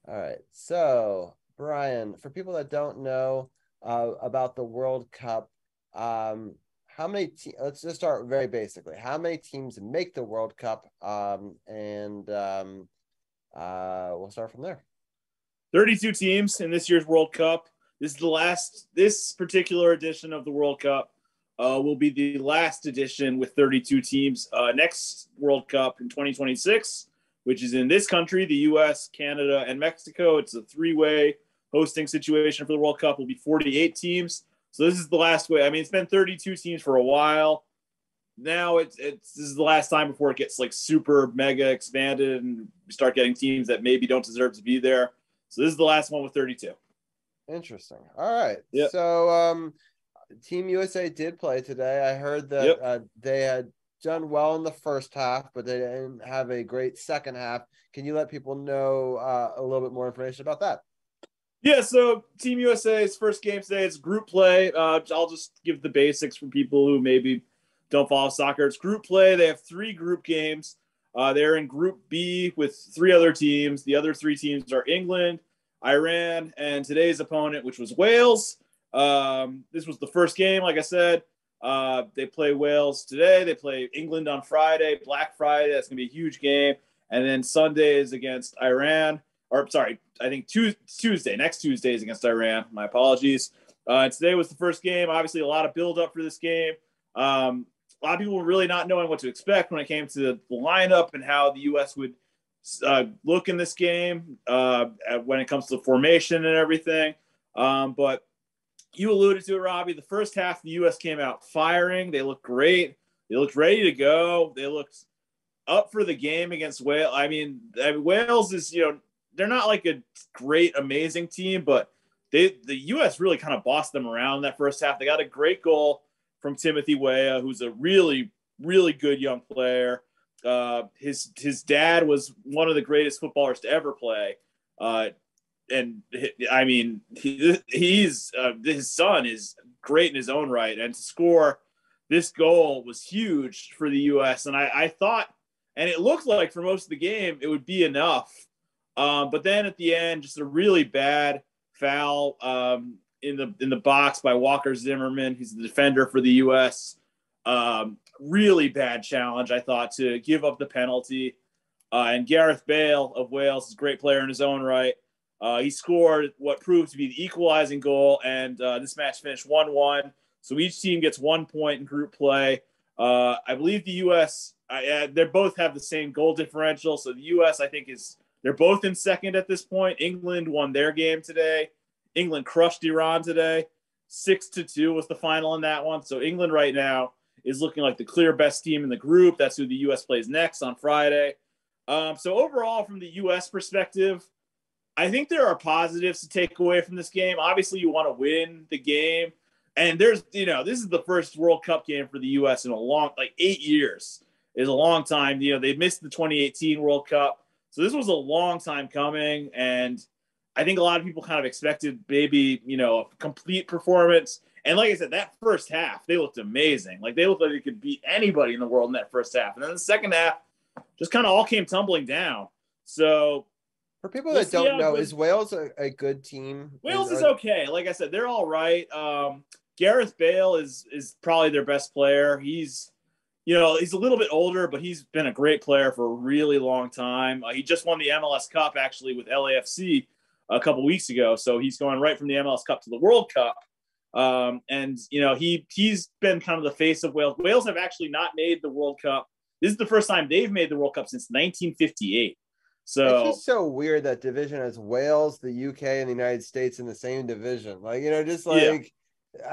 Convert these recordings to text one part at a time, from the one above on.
All right. So, Brian, for people that don't know about the World Cup, how many let's just start very basically. How many teams make the World Cup? We'll start from there. 32 teams in this year's World Cup. This particular edition of the World Cup will be the last edition with 32 teams. Next World Cup in 2026, which is in this country, the US, Canada, and Mexico. It's a three-way hosting situation for the World Cup. Will be 48 teams. So this is the last way. I mean, it's been 32 teams for a while. Now this is the last time before it gets like super mega expanded and we start getting teams that maybe don't deserve to be there. So this is the last one with 32. Interesting. All right. Yep. So Team USA did play today. I heard that they had done well in the first half, but they didn't have a great second half. Can you let people know a little bit more information about that? Yeah, so Team USA's first game today is group play. I'll just give the basics for people who maybe don't follow soccer. It's group play. They have three group games. They're in Group B with three other teams. The other three teams are England, Iran, and today's opponent, which was Wales. This was the first game, like I said. They play Wales today. They play England on Friday, Black Friday. That's going to be a huge game. And then Sunday is against Iran. Or, sorry, I think Tuesday. Next Tuesday is against Iran. My apologies. Today was the first game. Obviously, a lot of build-up for this game. A lot of people were really not knowing what to expect when it came to the lineup and how the U.S. would look in this game when it comes to formation and everything. But you alluded to it, Robbie. The first half, the U.S. came out firing. They looked great. They looked ready to go. They looked up for the game against Wales. I mean Wales is, they're not like a great, amazing team, but the U.S. really kind of bossed them around in that first half. They got a great goal from Timothy Weah, who's a really, really good young player. His dad was one of the greatest footballers to ever play. And I mean, his son is great in his own right. And to score this goal was huge for the U.S. And I thought, and it looked like for most of the game, it would be enough. But then at the end, just a really bad foul in the box by Walker Zimmerman. He's the defender for the U.S. Really bad challenge, I thought, to give up the penalty. And Gareth Bale of Wales is a great player in his own right. He scored what proved to be the equalizing goal, and this match finished 1-1. So each team gets 1 point in group play. I believe the U.S. They both have the same goal differential. So the U.S. I think they're both in second at this point. England won their game today. England crushed Iran today. 6-2 was the final in that one. So England right now is looking like the clear best team in the group. That's who the U.S. plays next on Friday. So overall, from the U.S. perspective, I think there are positives to take away from this game. Obviously, you want to win the game. And this is the first World Cup game for the U.S. in 8 years is a long time. They missed the 2018 World Cup. So this was a long time coming. And I think a lot of people kind of expected maybe, a complete performance. And like I said, that first half, they looked amazing. Like they looked like they could beat anybody in the world in that first half. And then the second half just kind of all came tumbling down. So for people that don't know, is Wales a good team? Wales is okay. Like I said, they're all right. Gareth Bale is probably their best player. He's a little bit older, but he's been a great player for a really long time. He just won the MLS Cup actually with LAFC a couple weeks ago. So he's going right from the MLS Cup to the World Cup. He's been kind of the face of Wales. Wales have actually not made the World Cup. This is the first time they've made the World Cup since 1958. So it's just so weird that division has Wales, the UK, and the United States in the same division. I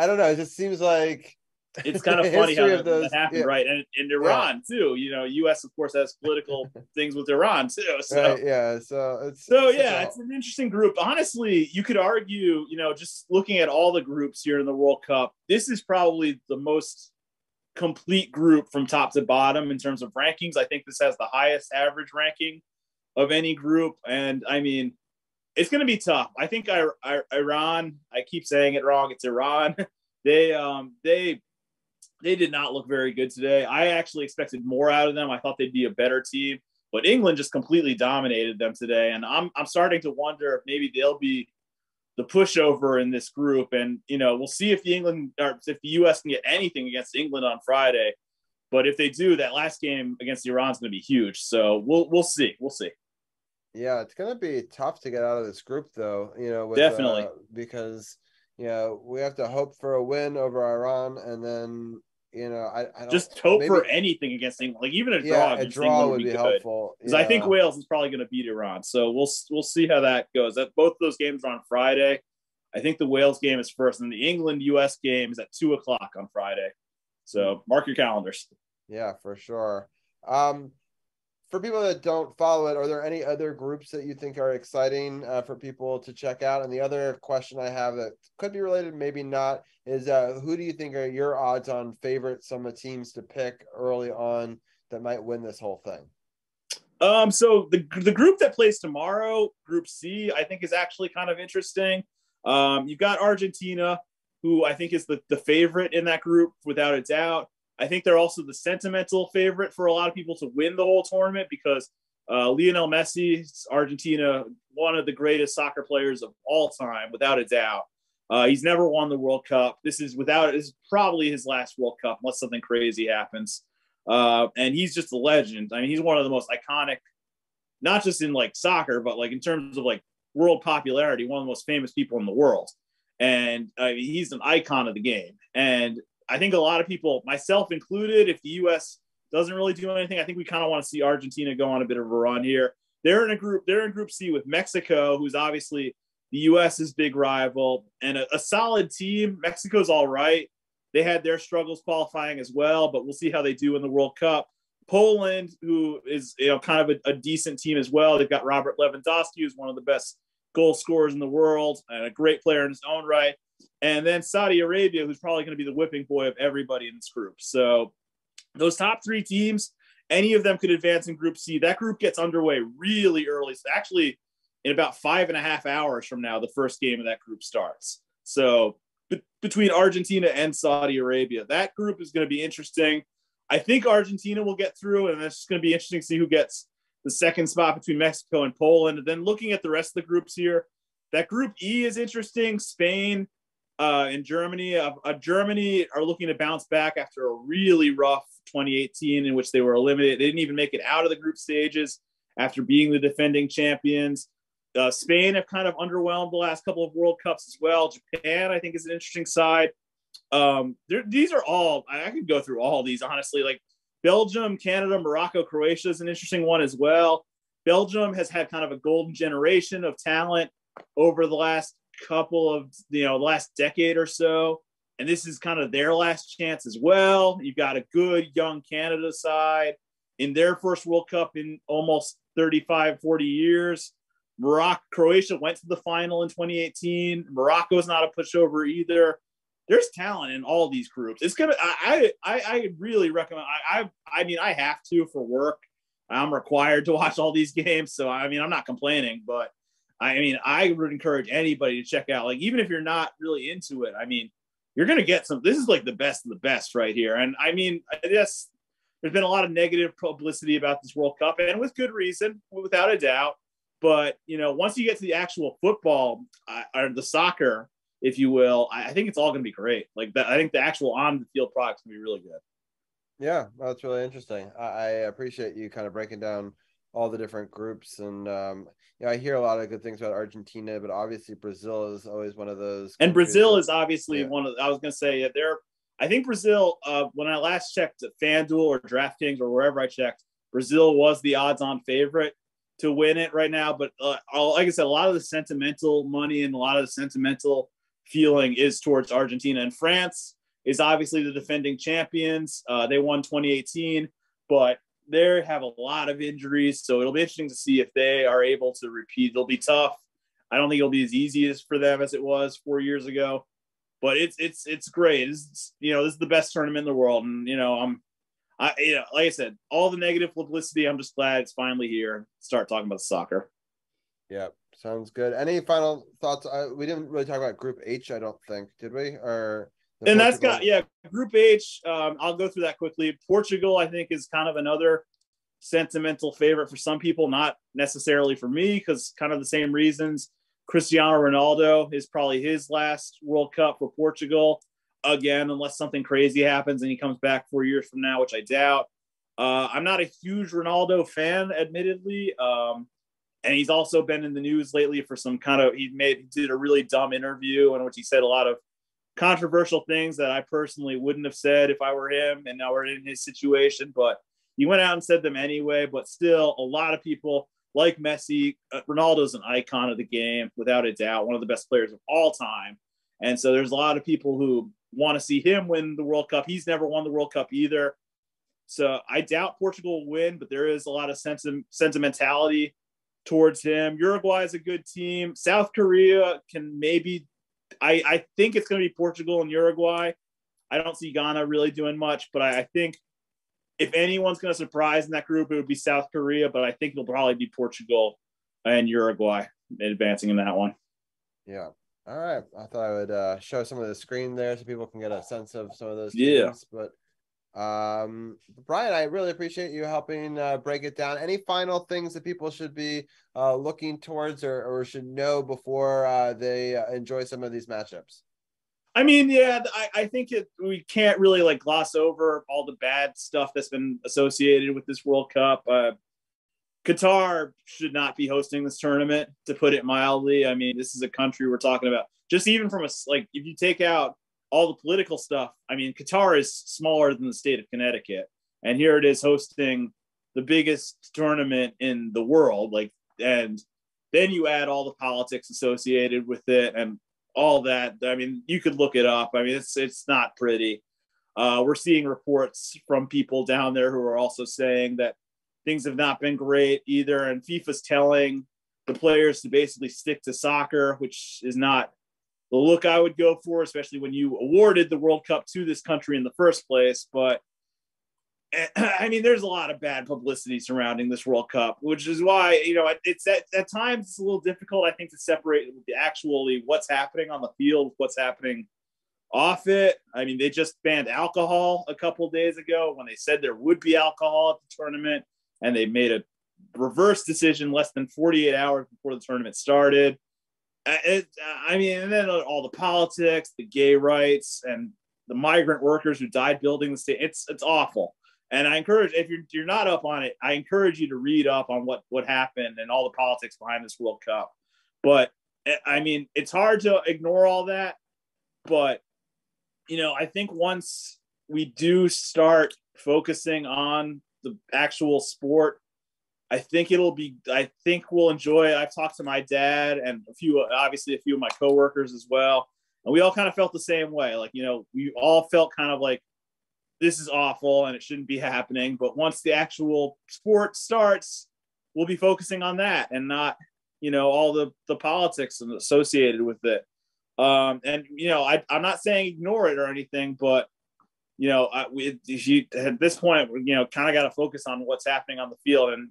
don't know. It just seems like it's kind of funny how that happened, right? And in Iran too. U.S. of course has political things with Iran too. So it's an interesting group. Honestly, you could argue, just looking at all the groups here in the World Cup, this is probably the most complete group from top to bottom in terms of rankings. I think this has the highest average ranking of any group, and I mean, it's going to be tough. I think Iran. I keep saying it wrong. It's Iran. They did not look very good today. I actually expected more out of them. I thought they'd be a better team. but England just completely dominated them today. And I'm starting to wonder if maybe they'll be the pushover in this group. And, we'll see if the U.S. can get anything against England on Friday. But if they do, that last game against Iran is going to be huge. So we'll see. We'll see. Yeah, it's going to be tough to get out of this group, though, Definitely. Because, we have to hope for a win over Iran, and then, I don't just hope for maybe anything against England. Like even a yeah, draw a against draw England would be good. helpful. Because I think Wales is probably going to beat Iran. So we'll see how that goes. That both those games are on Friday. I think the Wales game is first, and the England-US game is at 2:00 on Friday. So mark your calendars. Yeah, for sure. For people that don't follow it, are there any other groups that you think are exciting for people to check out? And the other question I have that could be related, maybe not, is who do you think are your odds on favorite, some of the teams to pick early on that might win this whole thing? So the group that plays tomorrow, Group C, I think is actually kind of interesting. You've got Argentina, who I think is the favorite in that group without a doubt. I think they're also the sentimental favorite for a lot of people to win the whole tournament because Lionel Messi, Argentina, one of the greatest soccer players of all time, without a doubt. He's never won the World Cup. This is probably his last World Cup unless something crazy happens. And he's just a legend. I mean, he's one of the most iconic, not just in like soccer, but like in terms of like world popularity, one of the most famous people in the world. And I mean, he's an icon of the game. And I think a lot of people, myself included, if the U.S. doesn't really do anything, I think we kind of want to see Argentina go on a bit of a run here. They're in Group C with Mexico, who's obviously the U.S.'s big rival, and a solid team. Mexico's all right. They had their struggles qualifying as well, but we'll see how they do in the World Cup. Poland, who is kind of a decent team as well. They've got Robert Lewandowski, who's one of the best goal scorers in the world and a great player in his own right. And then Saudi Arabia, who's probably going to be the whipping boy of everybody in this group. So those top three teams, any of them could advance in Group C. That group gets underway really early. So actually, in about 5.5 hours from now, the first game of that group starts. So between Argentina and Saudi Arabia, that group is going to be interesting. I think Argentina will get through, and it's just going to be interesting to see who gets the second spot between Mexico and Poland. And then looking at the rest of the groups here, that Group E is interesting. Spain and Germany. Germany are looking to bounce back after a really rough 2018 in which they were eliminated. They didn't even make it out of the group stages after being the defending champions. Spain have kind of underwhelmed the last couple of World Cups as well. Japan, I think, is an interesting side. These are all, I could go through all these, honestly. Like Belgium, Canada, Morocco, Croatia is an interesting one as well. Belgium has had kind of a golden generation of talent over the last couple of, last decade or so. And this is kind of their last chance as well. You've got a good young Canada side in their first World Cup in almost 35, 40 years. Croatia went to the final in 2018. Morocco is not a pushover either. There's talent in all these groups. It's gonna. I really recommend. I mean, I have to for work. I'm required to watch all these games, so I mean, I'm not complaining. But I mean, I would encourage anybody to check out. Like, even if you're not really into it, I mean, you're gonna get some. This is like the best of the best right here. And I mean, yes, there's been a lot of negative publicity about this World Cup, and with good reason, without a doubt. But once you get to the actual football or the soccer, if you will, I think it's all going to be great. Like that, I think the actual on the field product's going to be really good. Yeah, that's really interesting. I appreciate you kind of breaking down all the different groups, and I hear a lot of good things about Argentina, but obviously Brazil is always one of those. And Brazil is obviously one of. I was going to say I think Brazil. When I last checked at FanDuel or DraftKings or wherever I checked, Brazil was the odds-on favorite to win it right now. But like I said, a lot of the sentimental money and a lot of the sentimental feeling is towards Argentina. And France is obviously the defending champions. They won 2018, but they have a lot of injuries. So it'll be interesting to see if they are able to repeat. It'll be tough. I don't think it'll be as easy as for them as it was 4 years ago, but it's great. This is the best tournament in the world. And, like I said, all the negative publicity, I'm just glad it's finally here. Start talking about soccer. Yeah, sounds good. Any final thoughts? We didn't really talk about Group H, I don't think, did we? And that's got Group H. I'll go through that quickly. Portugal, I think, is kind of another sentimental favorite for some people, not necessarily for me, because kind of the same reasons. Cristiano Ronaldo is probably his last World Cup for Portugal. Again, unless something crazy happens and he comes back 4 years from now, which I doubt. I'm not a huge Ronaldo fan, admittedly. And he's also been in the news lately for some kind of, he did a really dumb interview in which he said a lot of controversial things that I personally wouldn't have said if I were him and now we're in his situation, but he went out and said them anyway. But still, a lot of people like Messi, Ronaldo's an icon of the game, without a doubt, one of the best players of all time. And so there's a lot of people who want to see him win the World Cup. He's never won the World Cup either. So I doubt Portugal will win, but there is a lot of sentimentality towards him. Uruguay is a good team. South Korea can maybe, I think it's going to be Portugal and Uruguay. I don't see Ghana really doing much, but I think if anyone's going to surprise in that group, it would be South Korea, but I think it'll probably be Portugal and Uruguay advancing in that one. Yeah. All right. I thought I would show some of the screen there so people can get a sense of some of those teams. But Brian, I really appreciate you helping break it down. Any final things that people should be looking towards or should know before they enjoy some of these matchups? I mean, yeah, I think we can't really like gloss over all the bad stuff that's been associated with this World Cup. Qatar should not be hosting this tournament, to put it mildly. I mean, this is a country we're talking about. Just even from if you take out all the political stuff, I mean, Qatar is smaller than the state of Connecticut, and here it is hosting the biggest tournament in the world. And then you add all the politics associated with it and all that. I mean, you could look it up. I mean, it's not pretty. We're seeing reports from people down there who are also saying that things have not been great either. And FIFA's telling the players to basically stick to soccer, which is not the look I would go for, especially when you awarded the World Cup to this country in the first place. But I mean, there's a lot of bad publicity surrounding this World Cup, which is why, it's at times it's a little difficult, I think, to separate actually what's happening on the field, what's happening off it. I mean, they just banned alcohol a couple of days ago when they said there would be alcohol at the tournament, and they made a reverse decision less than 48 hours before the tournament started. I mean, and then all the politics, the gay rights, and the migrant workers who died building the state. It's awful. And I encourage, if you're not up on it, I encourage you to read up on what happened and all the politics behind this World Cup. But I mean, it's hard to ignore all that. But, I think once we do start focusing on the actual sport, I think we'll enjoy it. I've talked to my dad and a few of my coworkers as well. And we all kind of felt the same way. We all felt kind of like, this is awful and it shouldn't be happening. But once the actual sport starts, we'll be focusing on that and not, all the politics associated with it. I'm not saying ignore it or anything, but, at this point, kind of got to focus on what's happening on the field and,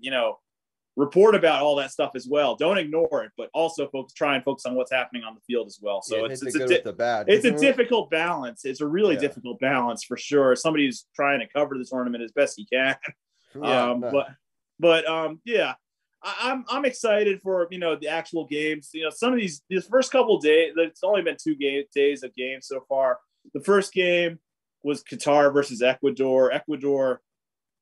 report about all that stuff as well. Don't ignore it, but also try and focus on what's happening on the field as well. So it's a difficult balance. It's a really difficult balance for sure. Somebody's trying to cover the tournament as best he can. I'm excited for, the actual games. Some of these first couple of days, it's only been 2 days of games so far. The first game was Qatar versus Ecuador. Ecuador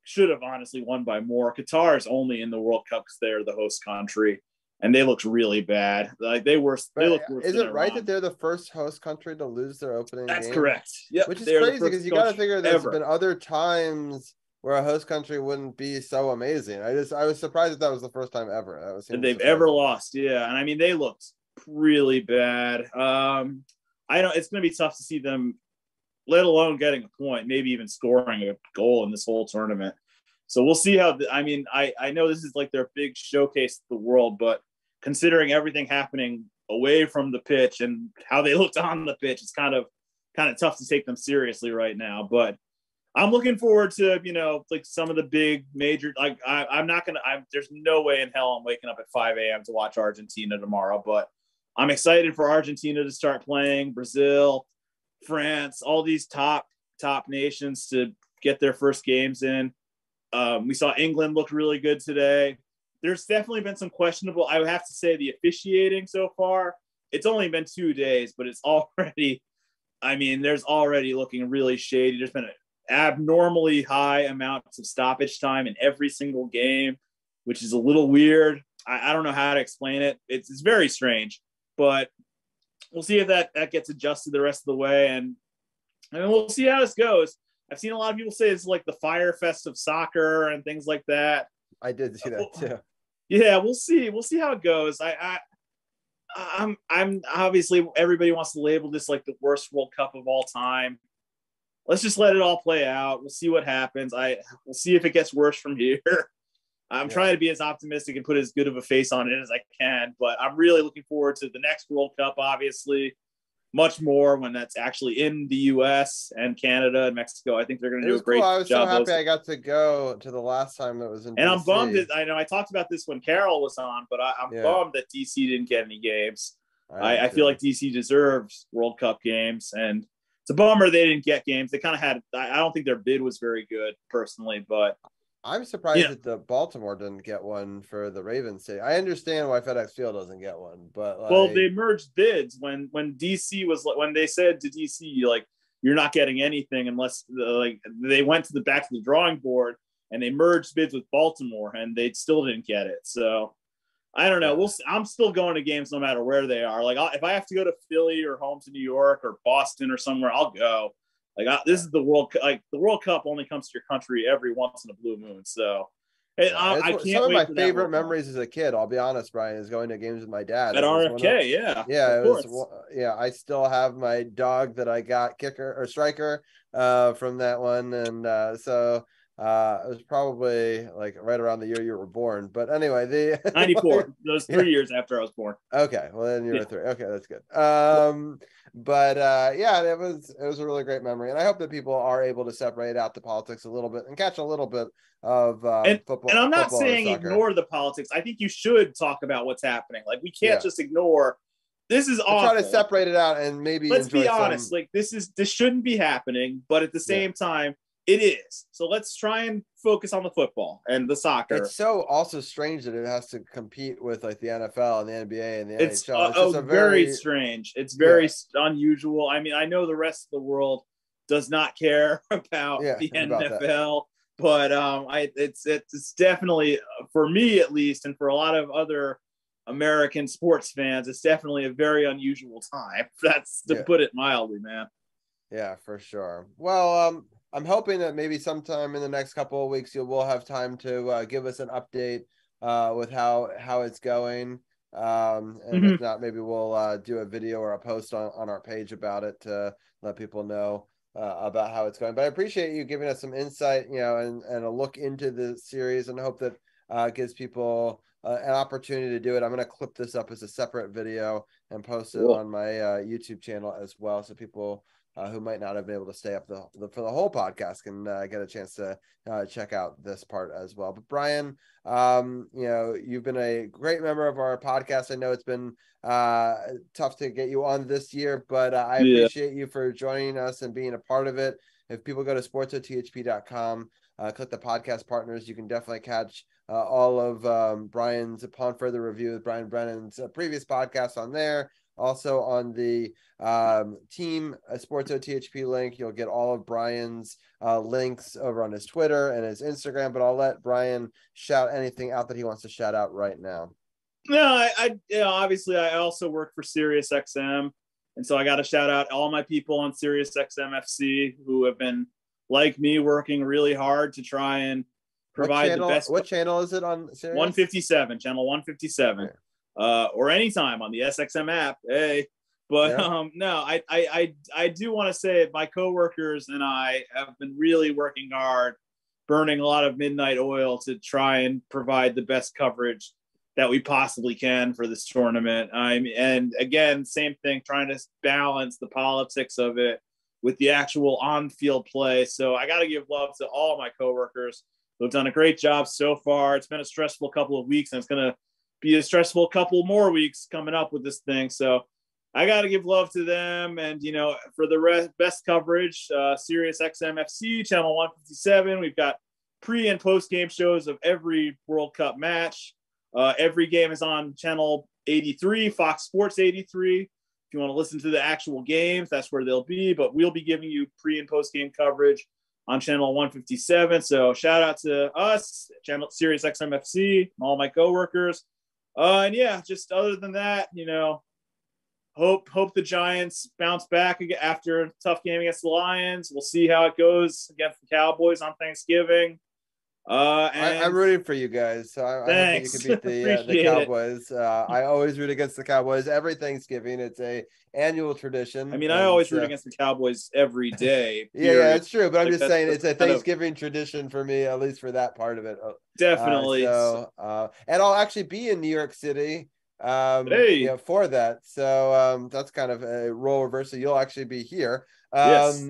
should have honestly won by more. Qatar is only in the World Cup because they're the host country, and they looked really bad. They looked worse. Is it right that they're the first host country to lose their opening game? That's correct. Yeah, which is crazy because you got to figure there's been other times where a host country wouldn't be so amazing. I was surprised that was the first time ever that they've ever lost. Yeah, and I mean they looked really bad. It's going to be tough to see them, let alone getting a point, maybe even scoring a goal in this whole tournament. So we'll see how. I know this is like their big showcase to the world, but considering everything happening away from the pitch and how they looked on the pitch, it's kind of tough to take them seriously right now. But I'm looking forward to, some of the big major, there's no way in hell I'm waking up at 5 a.m. to watch Argentina tomorrow, but I'm excited for Argentina to start playing, Brazil, France, all these top nations to get their first games in. We saw England look really good today. There's definitely been some questionable, I would have to say, the officiating so far. It's only been 2 days, but it's already, there's already looking really shady. There's been abnormally high amounts of stoppage time in every single game, which is a little weird. I don't know how to explain it. It's very strange, but we'll see if that gets adjusted the rest of the way. And we'll see how this goes. I've seen a lot of people say it's like the Fire Fest of soccer and things like that. I did see that too. Yeah, we'll see. We'll see how it goes. I'm obviously everybody wants to label this like the worst World Cup of all time. Let's just let it all play out. We'll see what happens. We'll see if it gets worse from here. I'm trying to be as optimistic and put as good of a face on it as I can, but I'm really looking forward to the next World Cup, obviously. Much more when that's actually in the U.S. and Canada and Mexico. I think they're going to do a great job. I was so happy I got to go to the last time that was in and DC. I'm bummed. I know I talked about this when Carol was on, but I'm bummed that DC didn't get any games. I feel like DC deserves World Cup games, and it's a bummer they didn't get games. They kind of had. I don't think their bid was very good, personally, but I'm surprised that the Baltimore didn't get one for the Ravens. I understand why FedEx Field doesn't get one, but well, they merged bids when DC was when they said to DC like you're not getting anything unless they went to the back of the drawing board and they merged bids with Baltimore and they still didn't get it. So I don't know. I'm still going to games no matter where they are. Like if I have to go to Philly or home to New York or Boston or somewhere, I'll go. This is the World Cup. Like the World Cup only comes to your country every once in a blue moon. So I can't. Some of my favorite memories as a kid, I'll be honest, Brian, is going to games with my dad at RFK. It was. Yeah, I still have my dog that I got kicker or striker from that one, and so it was probably like right around the year you were born. But anyway, the 94. Those 3 years after I was born. Okay, well then you were 3. Okay, that's good. But it was a really great memory, and I hope that people are able to separate out the politics a little bit and catch a little bit of football. And I'm not saying ignore the politics. I think you should talk about what's happening. Like we can't just ignore. This is awful. Try to separate it out and maybe. Let's be honest. Like this shouldn't be happening, but at the same time, it is. So let's try and focus on the football and the soccer. It's so also strange that it has to compete with like the NFL and the NBA and the NHL. It's just very strange. It's very unusual. I know the rest of the world does not care about the NFL, but it's definitely, for me at least, and for a lot of other American sports fans, it's definitely a very unusual time. That's to put it mildly, man. Yeah, for sure. Well, I'm hoping that maybe sometime in the next couple of weeks we'll have time to give us an update with how it's going. And if not, maybe we'll do a video or a post on our page about it to let people know about how it's going. But I appreciate you giving us some insight, and a look into the series, and hope that gives people an opportunity to do it. I'm going to clip this up as a separate video and post it on my YouTube channel as well, so people who might not have been able to stay up for the whole podcast can get a chance to check out this part as well. But Brian, you've been a great member of our podcast. I know it's been tough to get you on this year, but I appreciate you for joining us and being a part of it. If people go to sportsothp.com, click the podcast partners, you can definitely catch all of Brian's Upon Further Review with Brian Brennan's previous podcast on there. Also on the team SportsOTHP link, you'll get all of Brian's links over on his Twitter and his Instagram, but I'll let Brian shout anything out that he wants to shout out right now. No, obviously I also work for SiriusXM, and so I got to shout out all my people on SiriusXM FC who have been, like me, working really hard to try and provide the best. What channel is it on Sirius? 157, channel 157. Okay. Or anytime on the SXM app. Hey, but no, I do want to say my coworkers and I have been really working hard, burning a lot of midnight oil to try and provide the best coverage that we possibly can for this tournament. And again, same thing, trying to balance the politics of it with the actual on-field play. So I got to give love to all my coworkers who have done a great job so far. It's been a stressful couple of weeks, and it's going to be a stressful couple more weeks coming up with this thing. So I got to give love to them. And, for the best coverage, Sirius XM FC, channel 157, we've got pre and post game shows of every World Cup match. Every game is on channel 83, Fox Sports 83. If you want to listen to the actual games, that's where they'll be. But we'll be giving you pre and post game coverage on channel 157. So shout out to us, channel Sirius XM FC, all my coworkers. And yeah, just other than that, hope the Giants bounce back after a tough game against the Lions. We'll see how it goes against the Cowboys on Thanksgiving. I'm rooting for you guys, so I hope that you can beat the Cowboys. I always root against the Cowboys every Thanksgiving. It's a annual tradition. I mean, I always root against the Cowboys every day. yeah, it's true. But I'm just saying it's a Thanksgiving tradition for me, at least for that part of it. Definitely. And I'll actually be in New York City for that. So that's kind of a role reversal. You'll actually be here. Yes.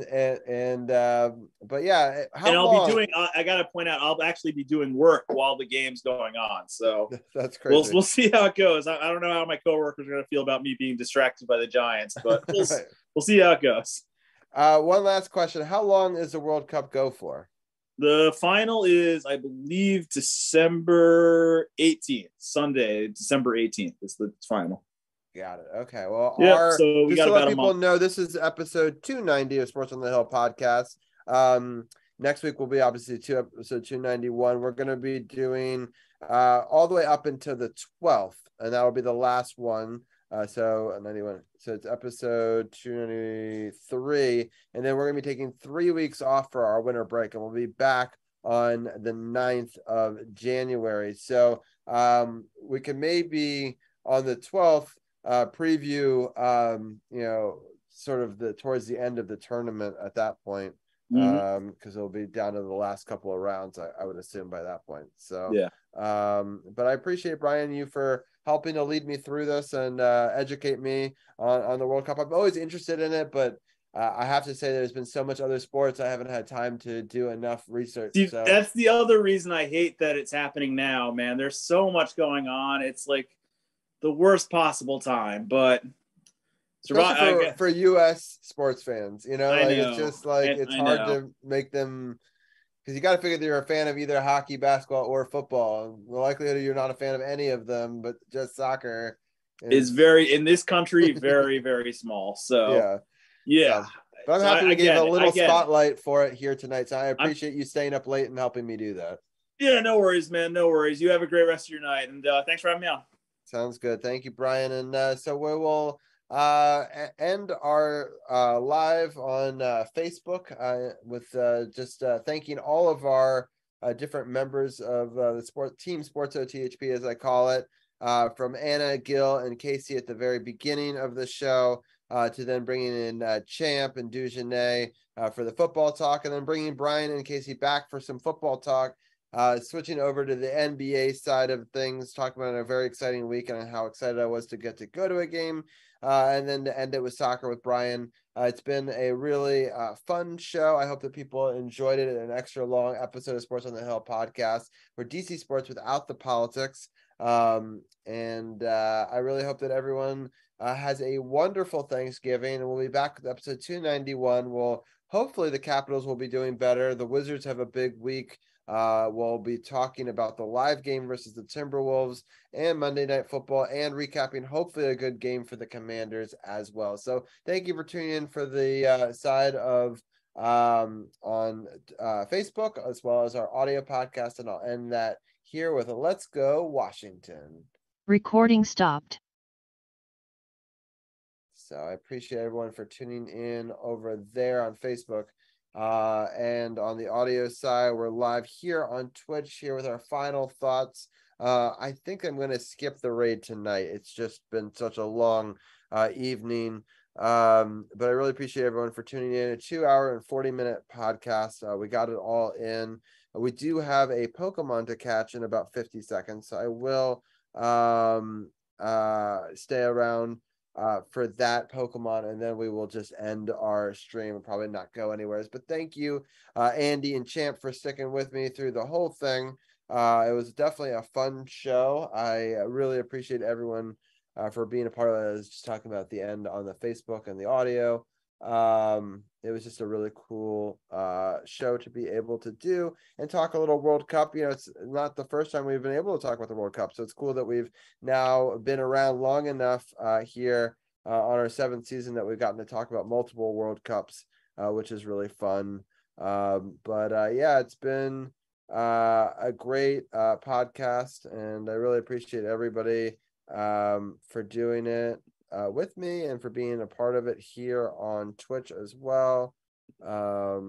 But yeah, I'll be doing. I gotta point out, I'll actually be doing work while the game's going on. So that's crazy. We'll see how it goes. I don't know how my coworkers are gonna feel about me being distracted by the Giants, but we'll see how it goes. One last question: how long is the World Cup go for? The final is, I believe, December 18th. Sunday, December 18th is the final. Got it. Okay. Well, so we got to let people know, this is episode 290 of Sports on the Hill podcast. Next week will be obviously episode 291. We're going to be doing all the way up until the 12th, and that will be the last one. So 91. So it's episode 293, and then we're going to be taking 3 weeks off for our winter break, and we'll be back on the 9th of January. So we can maybe on the 12th preview sort of towards the end of the tournament at that point, because it'll be down to the last couple of rounds, I would assume, by that point. So yeah, but I appreciate, Brian, you for helping to lead me through this and educate me on the World Cup. I'm always interested in it, but I have to say there's been so much other sports I haven't had time to do enough research. See, that's the other reason I hate that it's happening now, man. There's so much going on. It's like the worst possible time, but for U.S. sports fans, it's just like it's hard to make them, because you got to figure that you're a fan of either hockey, basketball, or football. The likelihood you're not a fan of any of them, but just soccer is very, in this country, very, very small. So yeah. But I'm happy we gave a little spotlight for it here tonight. So I appreciate you staying up late and helping me do that. Yeah, no worries, man. No worries. You have a great rest of your night, and thanks for having me on. Sounds good. Thank you, Brian. And so we will end our live on Facebook with just thanking all of our different members of the team SportsOTHP, as I call it, from Anna, Gil, and Casey at the very beginning of the show, to then bringing in Champ and Dugenet for the football talk, and then bringing Brian and Casey back for some football talk. Switching over to the NBA side of things, talking about a very exciting week and how excited I was to get to go to a game, and then to end it with soccer with Brian. It's been a really fun show. I hope that people enjoyed it. An extra long episode of Sports on the Hill podcast for DC sports without the politics. And I really hope that everyone has a wonderful Thanksgiving, and we'll be back with episode 291. Hopefully the Capitals will be doing better. The Wizards have a big week. We'll be talking about the live game versus the Timberwolves and Monday Night Football, and recapping hopefully a good game for the Commanders as well. So thank you for tuning in for the side of on Facebook, as well as our audio podcast, and I'll end that here with a Let's Go Washington. Recording stopped. So I appreciate everyone for tuning in over there on Facebook. And on the audio side, we're live here on Twitch here with our final thoughts. I think I'm going to skip the raid tonight. It's just been such a long evening. But I really appreciate everyone for tuning in. A 2-hour and 40-minute podcast. We got it all in. We do have a Pokemon to catch in about 50 seconds. So I will stay around for that Pokemon, and then we will just end our stream and probably not go anywhere. But thank you, Andy and Champ, for sticking with me through the whole thing. It was definitely a fun show. I really appreciate everyone for being a part of it. I was just talking about at the end on the Facebook and the audio. It was just a really cool show to be able to do and talk a little World Cup. It's not the first time we've been able to talk about the World Cup, so it's cool that we've now been around long enough here on our 7th season that we've gotten to talk about multiple World Cups, which is really fun. Yeah, it's been a great podcast, and I really appreciate everybody for doing it with me and for being a part of it here on Twitch as well. Yeah,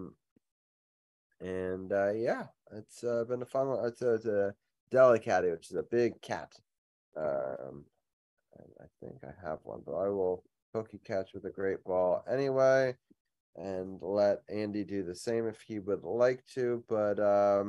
it's been a fun one. It's a Delicatty, which is a big cat. I think I have one, but I will pokey catch with a great ball anyway, and let Andy do the same if he would like to. But I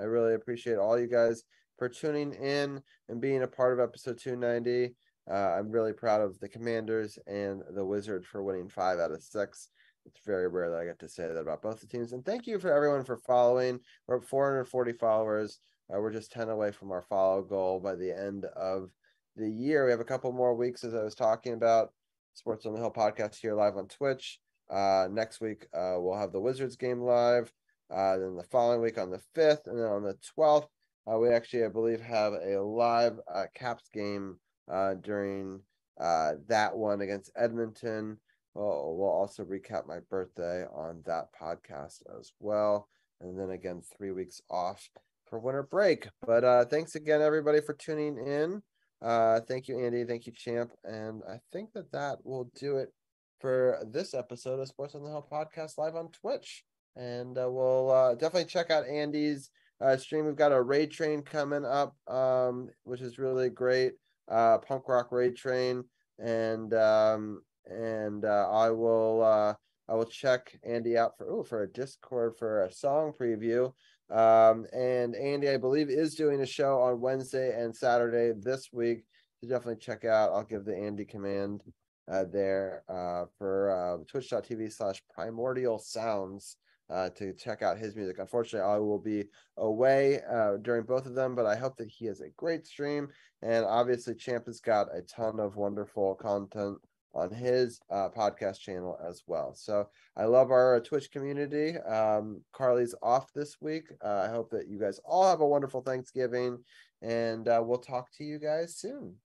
really appreciate all you guys for tuning in and being a part of episode 290. I'm really proud of the Commanders and the Wizards for winning 5 out of 6. It's very rare that I get to say that about both the teams. And thank you for everyone for following. We're at 440 followers. We're just 10 away from our follow goal by the end of the year. We have a couple more weeks, as I was talking about. Sports on the Hill podcast here live on Twitch. Next week, we'll have the Wizards game live. Then the following week on the 5th, and then on the 12th, we actually, I believe, have a live Caps game during that one against Edmonton. We'll also recap my birthday on that podcast as well. And then again, 3 weeks off for winter break. But thanks again, everybody, for tuning in. Thank you, Andy. Thank you, Champ. And I think that will do it for this episode of Sports on the Hill podcast live on Twitch. And we'll definitely check out Andy's stream. We've got a raid train coming up, which is really great. Punk rock raid train, and I will check Andy out for a Discord for a song preview. And Andy, I believe, is doing a show on Wednesday and Saturday this week, so definitely check out. I'll give the Andy command there for twitch.tv/primordial sounds to check out his music. Unfortunately, I will be away during both of them, but I hope that he has a great stream. And obviously, Champ has got a ton of wonderful content on his podcast channel as well. So I love our Twitch community. Carly's off this week. I hope that you guys all have a wonderful Thanksgiving, and we'll talk to you guys soon.